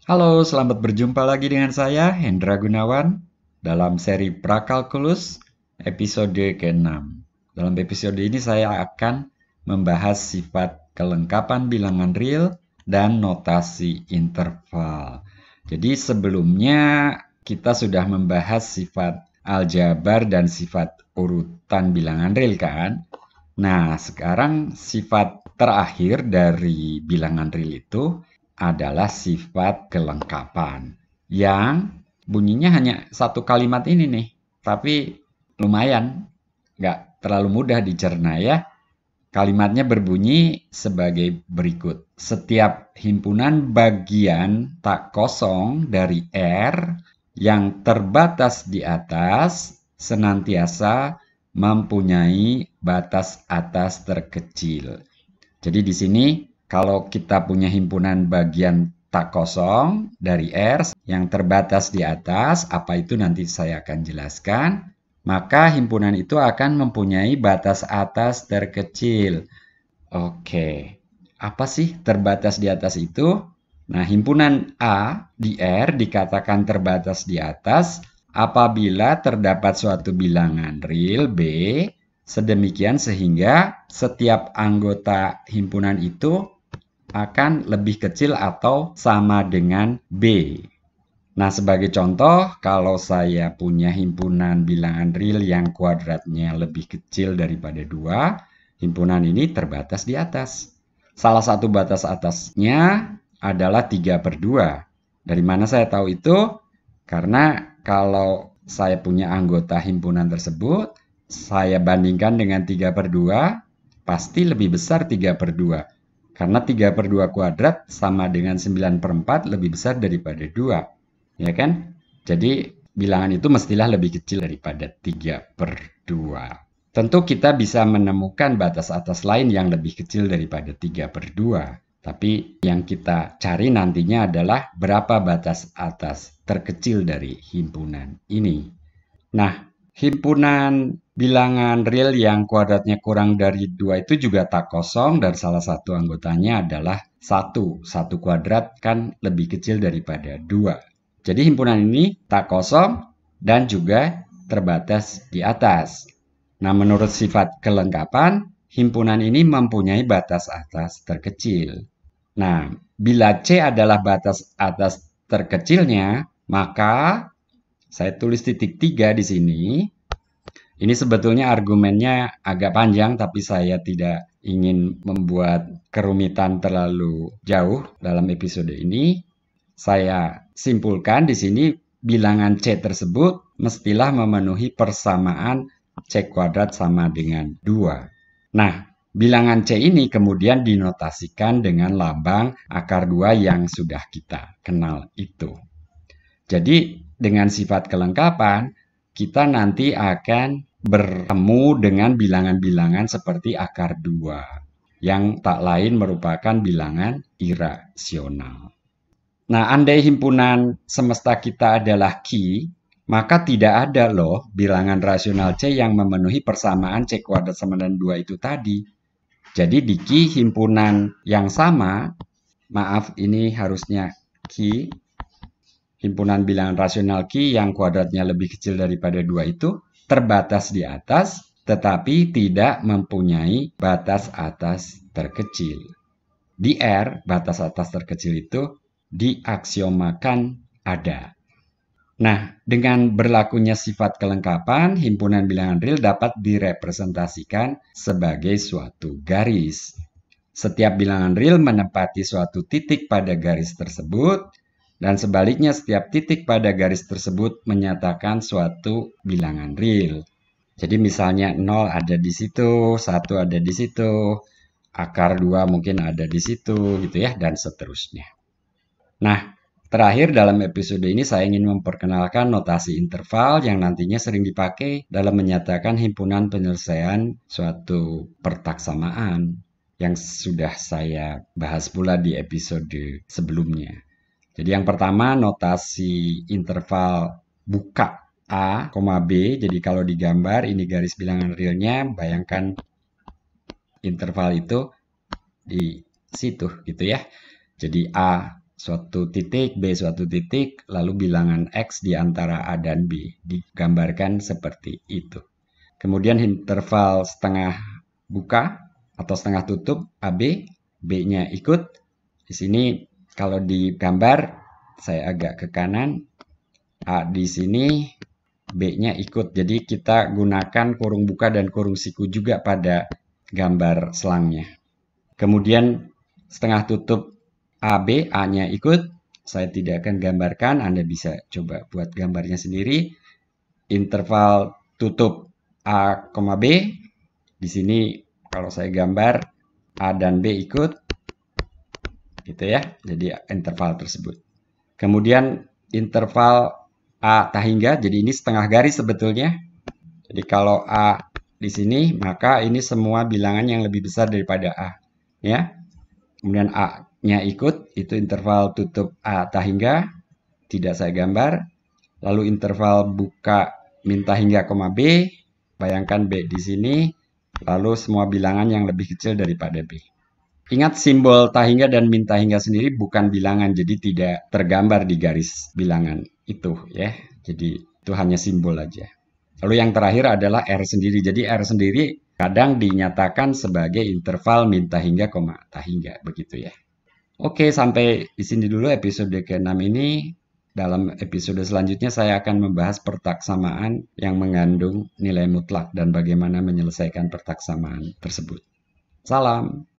Halo, selamat berjumpa lagi dengan saya, Hendra Gunawan, dalam seri Prakalkulus episode ke-6. Dalam episode ini saya akan membahas sifat kelengkapan bilangan real dan notasi interval. Jadi sebelumnya kita sudah membahas sifat aljabar dan sifat urutan bilangan real kan? Nah, sekarang sifat terakhir dari bilangan real itu adalah sifat kelengkapan yang bunyinya hanya satu kalimat ini nih, tapi lumayan nggak terlalu mudah dicerna ya. Kalimatnya berbunyi sebagai berikut. Setiap himpunan bagian tak kosong dari R yang terbatas di atas senantiasa mempunyai batas atas terkecil. Jadi di sini kalau kita punya himpunan bagian tak kosong dari R yang terbatas di atas, apa itu nanti saya akan jelaskan, maka himpunan itu akan mempunyai batas atas terkecil. Oke, apa sih terbatas di atas itu? Nah, himpunan A di R dikatakan terbatas di atas apabila terdapat suatu bilangan real B sedemikian sehingga setiap anggota himpunan itu akan lebih kecil atau sama dengan B. Nah, sebagai contoh, kalau saya punya himpunan bilangan real yang kuadratnya lebih kecil daripada 2, himpunan ini terbatas di atas. Salah satu batas atasnya adalah 3/2. Dari mana saya tahu itu? Karena kalau saya punya anggota himpunan tersebut, saya bandingkan dengan 3/2, pasti lebih besar 3/2. Karena 3/2 kuadrat sama dengan 9/4 lebih besar daripada 2. Ya kan? Jadi bilangan itu mestilah lebih kecil daripada 3/2. Tentu kita bisa menemukan batas atas lain yang lebih kecil daripada 3/2. Tapi yang kita cari nantinya adalah berapa batas atas terkecil dari himpunan ini. Nah, himpunan bilangan real yang kuadratnya kurang dari 2 itu juga tak kosong dan salah satu anggotanya adalah 1. 1 kuadrat kan lebih kecil daripada 2. Jadi himpunan ini tak kosong dan juga terbatas di atas. Nah, menurut sifat kelengkapan, himpunan ini mempunyai batas atas terkecil. Nah, bila C adalah batas atas terkecilnya, maka saya tulis titik 3 di sini. Ini sebetulnya argumennya agak panjang, tapi saya tidak ingin membuat kerumitan terlalu jauh dalam episode ini. Saya simpulkan di sini bilangan C tersebut mestilah memenuhi persamaan C kuadrat sama dengan 2. Nah, bilangan C ini kemudian dinotasikan dengan lambang akar 2 yang sudah kita kenal itu. Jadi dengan sifat kelengkapan, kita nanti akan bertemu dengan bilangan-bilangan seperti akar 2, yang tak lain merupakan bilangan irasional. Nah, andai himpunan semesta kita adalah Q, maka tidak ada loh bilangan rasional C yang memenuhi persamaan C kuadrat sama dengan 2 itu tadi. Jadi di Q himpunan yang sama, maaf ini harusnya Q, himpunan bilangan rasional Q yang kuadratnya lebih kecil daripada 2 itu terbatas di atas, tetapi tidak mempunyai batas atas terkecil. Di R, batas atas terkecil itu diaksiomakan ada. Nah, dengan berlakunya sifat kelengkapan, himpunan bilangan real dapat direpresentasikan sebagai suatu garis. Setiap bilangan real menempati suatu titik pada garis tersebut, dan sebaliknya setiap titik pada garis tersebut menyatakan suatu bilangan real. Jadi misalnya 0 ada di situ, 1 ada di situ, akar 2 mungkin ada di situ gitu ya, dan seterusnya. Nah, terakhir dalam episode ini saya ingin memperkenalkan notasi interval yang nantinya sering dipakai dalam menyatakan himpunan penyelesaian suatu pertaksamaan yang sudah saya bahas pula di episode sebelumnya. Jadi yang pertama notasi interval buka A, B. Jadi kalau digambar ini garis bilangan realnya, bayangkan interval itu di situ gitu ya. Jadi A suatu titik, B suatu titik, lalu bilangan X di antara A dan B. Digambarkan seperti itu. Kemudian interval setengah buka atau setengah tutup AB, B-nya ikut. Di sini kalau digambar, saya agak ke kanan, A di sini, B-nya ikut. Jadi kita gunakan kurung buka dan kurung siku juga pada gambar selangnya. Kemudian setengah tutup AB, A-nya ikut. Saya tidak akan gambarkan, Anda bisa coba buat gambarnya sendiri. Interval tutup A, B. Di sini kalau saya gambar A dan B ikut. Gitu ya. Jadi interval tersebut. Kemudian interval A tahingga, jadi ini setengah garis sebetulnya. Jadi kalau A di sini, maka ini semua bilangan yang lebih besar daripada A. Ya. Kemudian A-nya ikut, itu interval tutup A tahingga. Tidak saya gambar. Lalu interval buka min tahingga, B. Bayangkan B di sini, lalu semua bilangan yang lebih kecil daripada B. Ingat simbol tahingga dan min tahingga sendiri bukan bilangan, jadi tidak tergambar di garis bilangan itu ya. Jadi itu hanya simbol aja. Lalu yang terakhir adalah R sendiri. Jadi R sendiri kadang dinyatakan sebagai interval min tahingga, tahingga begitu ya. Oke, sampai di sini dulu episode ke-6 ini. Dalam episode selanjutnya saya akan membahas pertaksamaan yang mengandung nilai mutlak dan bagaimana menyelesaikan pertaksamaan tersebut. Salam.